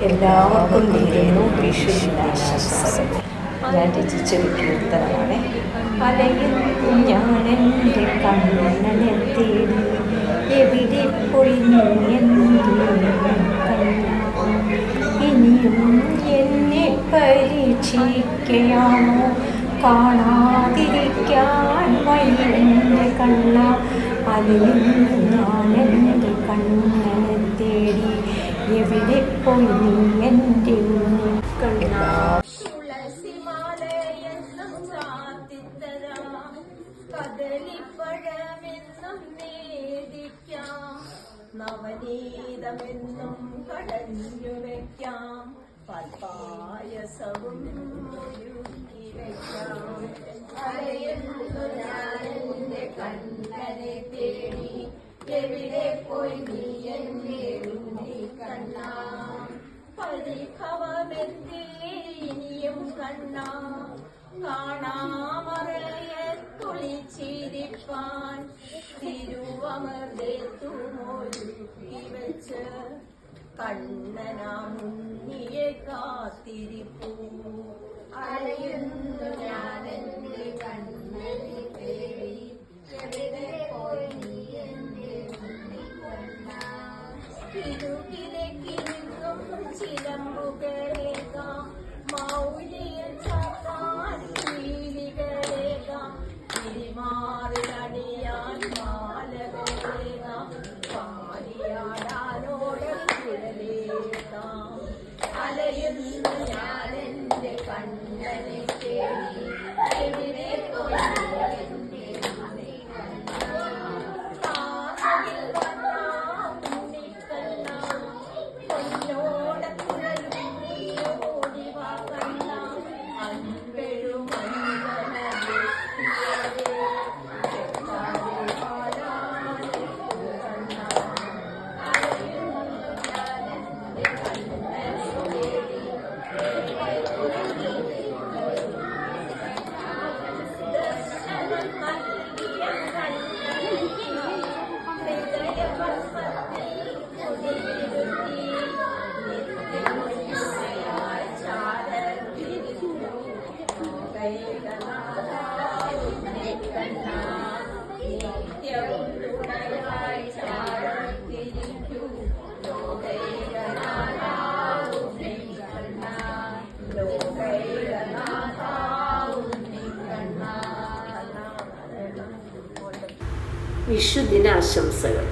എല്ലാവർക്കും നേരുന്നു വിഷുവിനാശംസകൾ. ഞാൻ രചിച്ചൊരു കീർത്തനമാണ്. അലയുന്നു ഞാനെൻ്റെ കണ്ണനെ തേടി, എവിടെ പോയി നീ ഇനിയും എന്നെ പരീക്ഷിക്കയാണോ? കാണാതിരിക്കാൻ വയ്യെൻ്റെ കണ്ണ, അലയുന്നു ഞാനെൻ്റെ കണ്ണനെ തേടി, എവിടെ പോയി നീ എൻ്റെ കണ്ണ. കദളിപ്പഴമെന്നും നേദിക്കാം, നവനീതമെന്നും കടഞ്ഞു വയ്ക്കാം, പായസവും ഒരുക്കി വയ്ക്കാം. അലയുന്നു ഞാനെന്റെ കണ്ണനെ തേടി, എവിടെ പോയി നീ എന്റെ കണ്ണ. പരിഭവമെന്തേ ഇനിയും കണ്ണ, കാണാമറയത്തൊളിച്ചിരിപ്പാൻ തിരുവമർദ്ദത്തുമൊരുക്കി വെച്ച് കണ്ണനാമുന്നിയെ കാത്തിരിപ്പൂ. അലയുന്നു ഞാനെന്റെ കണ്ണനെ തേടി, എവിടെ പോയി നീ എന്റെ കണ്ണ. കിലുകിലേക്കിരിക്കും ചിലമ്പുകളേക്കാം, മൗലിയിൽ ചാത്താൻ കീലികളേക്കാം, തിരിമാറിലടിയാൻ മാലകളേക്കാം, പാലിയാടാനോടക്കുഴലേക്കാം. അലയുന്നു ഞാനെന്റെ കണ്ണനെ തേടി, എവിടെ പോയി എന്റെ കണ്ണ. കാതിൽ വന്ന ഉണ്ണിക്കണ്ണ, പൊന്നോടക്കുഴലും ഓടിവാ കണ്ണ, അൻപെഴും വിഷുദിനാശംസകൾ.